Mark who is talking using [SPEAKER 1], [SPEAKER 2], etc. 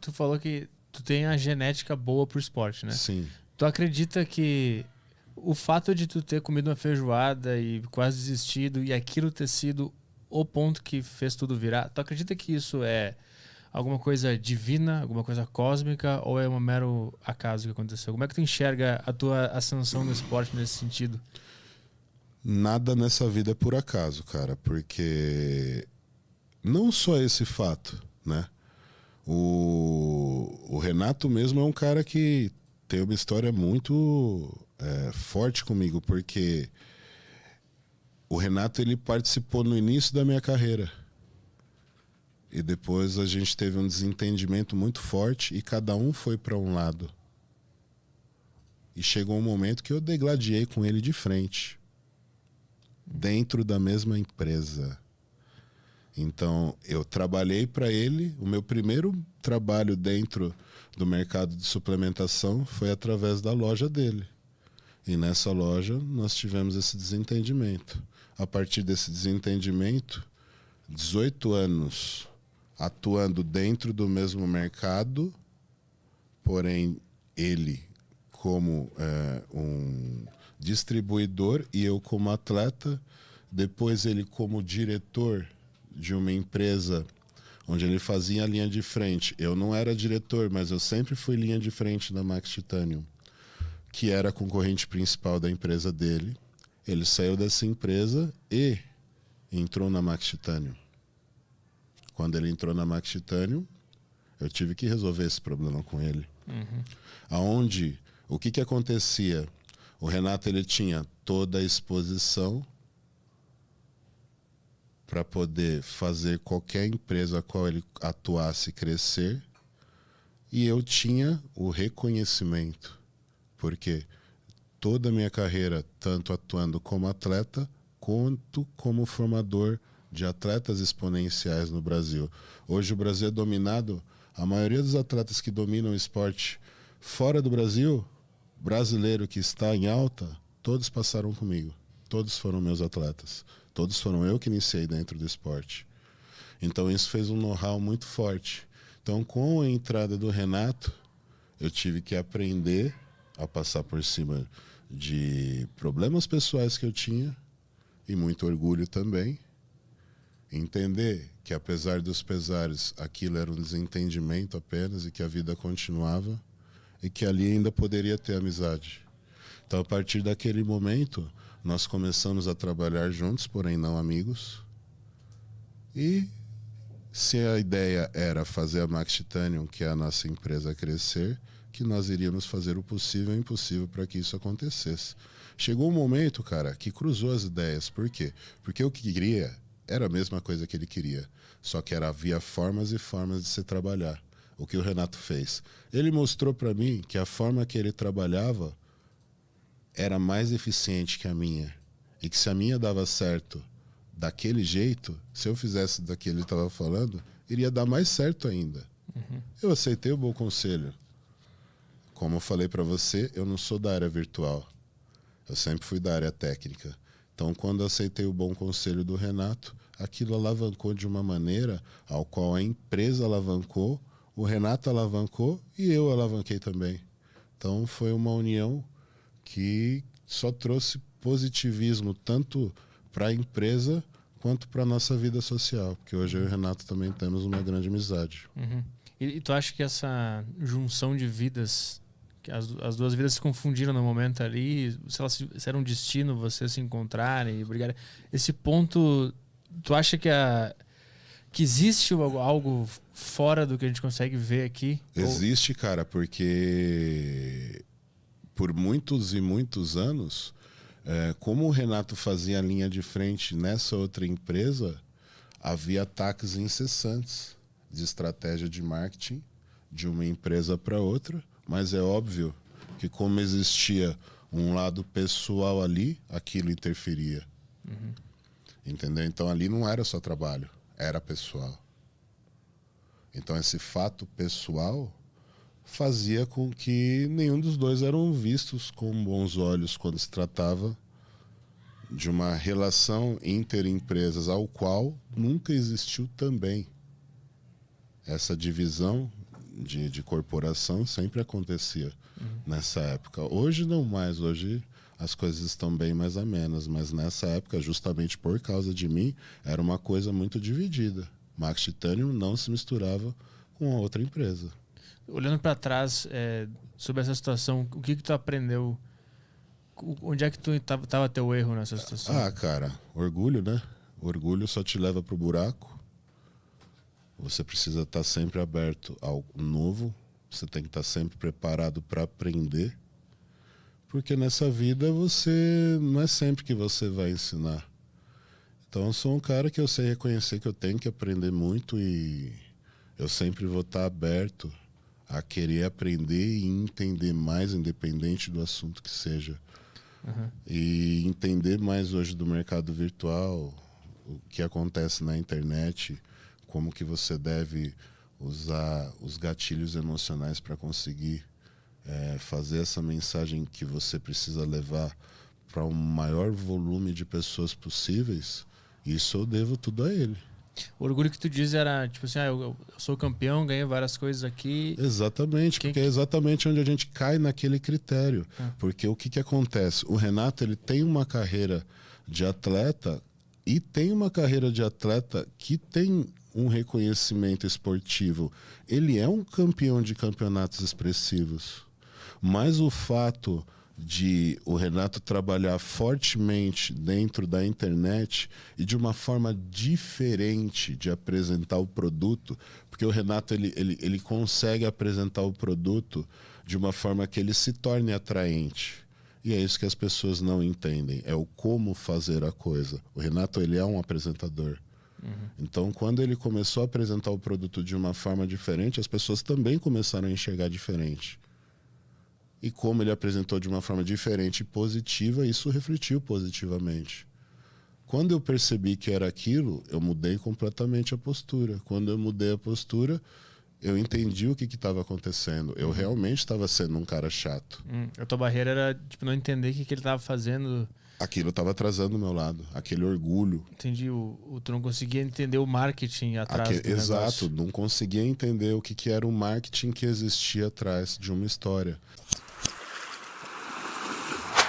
[SPEAKER 1] tu falou que tu tem a genética boa pro esporte, né?
[SPEAKER 2] Sim.
[SPEAKER 1] Tu acredita que o fato de tu ter comido uma feijoada e quase desistido e aquilo ter sido o ponto que fez tudo virar, tu acredita que isso é alguma coisa divina, alguma coisa cósmica, ou é um mero acaso que aconteceu? Como é que tu enxerga a tua ascensão no esporte nesse sentido?
[SPEAKER 2] Nada nessa vida é por acaso, cara, porque não só esse fato, né? O Renato mesmo é um cara que tem uma história muito forte comigo, porque o Renato ele participou no início da minha carreira. E depois a gente teve um desentendimento muito forte e cada um foi para um lado. E chegou um momento que eu degladiei com ele de frente, dentro da mesma empresa. Então, eu trabalhei para ele. O meu primeiro trabalho dentro do mercado de suplementação foi através da loja dele. E nessa loja nós tivemos esse desentendimento. A partir desse desentendimento, 18 anos atuando dentro do mesmo mercado, porém ele como um distribuidor e eu como atleta, depois ele como diretor de uma empresa onde ele fazia a linha de frente. Eu não era diretor, mas eu sempre fui linha de frente da Max Titanium, que era a concorrente principal da empresa dele. Ele saiu dessa empresa e entrou na Max Titanium. Quando ele entrou na Max Titanium, eu tive que resolver esse problema com ele. Aonde, o que acontecia? O Renato ele tinha toda a exposição para poder fazer qualquer empresa a qual ele atuasse crescer, e eu tinha o reconhecimento, porque toda a minha carreira, tanto atuando como atleta, quanto como formador de atletas exponenciais no Brasil. Hoje o Brasil é dominado, a maioria dos atletas que dominam o esporte fora do Brasil, brasileiro que está em alta, todos passaram comigo. Todos foram meus atletas. Todos foram eu que iniciei dentro do esporte. Então isso fez um know-how muito forte. Então com a entrada do Renato, eu tive que aprender a passar por cima de problemas pessoais que eu tinha, e muito orgulho também. Entender que apesar dos pesares, aquilo era um desentendimento apenas e que a vida continuava e que ali ainda poderia ter amizade. Então a partir daquele momento, nós começamos a trabalhar juntos, porém não amigos. E se a ideia era fazer a Max Titanium, que é a nossa empresa, crescer, que nós iríamos fazer o possível e o impossível para que isso acontecesse. Chegou um momento, cara, que cruzou as ideias. Por quê? Porque o que queria era a mesma coisa que ele queria, só que havia formas e formas de se trabalhar. O que o Renato fez? Ele mostrou para mim que a forma que ele trabalhava era mais eficiente que a minha, e que se a minha dava certo daquele jeito, se eu fizesse daquele que ele estava falando, iria dar mais certo ainda. Eu aceitei o bom conselho. Como eu falei para você, eu não sou da área virtual, eu sempre fui da área técnica. Então, quando eu aceitei o bom conselho do Renato, aquilo alavancou de uma maneira ao qual a empresa alavancou, o Renato alavancou e eu alavanquei também. Então, foi uma união que só trouxe positivismo tanto para a empresa quanto para a nossa vida social, porque hoje eu e o Renato também temos uma grande amizade.
[SPEAKER 1] E tu acha que essa junção de vidas, que as duas vidas se confundiram no momento ali, se era um destino vocês se encontrarem e brigarem, esse ponto, tu acha que existe algo fora do que a gente consegue ver aqui?
[SPEAKER 2] Existe, cara, porque por muitos e muitos anos, como o Renato fazia a linha de frente nessa outra empresa, havia ataques incessantes de estratégia de marketing de uma empresa para outra, mas é óbvio que como existia um lado pessoal ali, aquilo interferia. Entendeu? Então ali não era só trabalho, era pessoal. Então esse fato pessoal fazia com que nenhum dos dois eram vistos com bons olhos quando se tratava de uma relação interempresas, ao qual nunca existiu também essa divisão de corporação sempre acontecia nessa época. Hoje não mais, hoje as coisas estão bem mais amenas, mas nessa época, justamente por causa de mim, era uma coisa muito dividida. Max Titanium não se misturava com a outra empresa.
[SPEAKER 1] Olhando para trás, sobre essa situação, o que tu aprendeu? Onde é que tu tava teu erro nessa situação?
[SPEAKER 2] Cara, orgulho, né? Orgulho só te leva pro buraco. Você precisa estar sempre aberto ao novo. Você tem que estar sempre preparado para aprender. Porque nessa vida não é sempre que você vai ensinar. Então eu sou um cara que eu sei reconhecer que eu tenho que aprender muito e eu sempre vou estar aberto a querer aprender e entender mais, independente do assunto que seja. E entender mais hoje do mercado virtual, o que acontece na internet, como que você deve usar os gatilhos emocionais para conseguir fazer essa mensagem que você precisa levar para um maior volume de pessoas possíveis. Isso eu devo tudo a ele.
[SPEAKER 1] O orgulho que tu diz era, tipo assim, eu sou campeão, ganhei várias coisas aqui.
[SPEAKER 2] Exatamente, porque é exatamente onde a gente cai naquele critério. Porque o que acontece? O Renato, ele tem uma carreira de atleta e tem uma carreira de atleta que tem um reconhecimento esportivo. Ele é um campeão de campeonatos expressivos. Mas o fato de o Renato trabalhar fortemente dentro da internet e de uma forma diferente de apresentar o produto, porque o Renato ele consegue apresentar o produto de uma forma que ele se torne atraente. E é isso que as pessoas não entendem, é o como fazer a coisa. O Renato, ele é um apresentador. Então, quando ele começou a apresentar o produto de uma forma diferente, as pessoas também começaram a enxergar diferente. E como ele apresentou de uma forma diferente e positiva, isso refletiu positivamente. Quando eu percebi que era aquilo, eu mudei completamente a postura. Quando eu mudei a postura, eu entendi o que estava acontecendo. Eu realmente estava sendo um cara chato.
[SPEAKER 1] A tua barreira era tipo, não entender o que ele estava fazendo.
[SPEAKER 2] Aquilo estava atrasando o meu lado, aquele orgulho.
[SPEAKER 1] Entendi. Tu não conseguia entender o marketing atrás do
[SPEAKER 2] Exato,
[SPEAKER 1] negócio.
[SPEAKER 2] não conseguia entender o que era o marketing que existia atrás de uma história.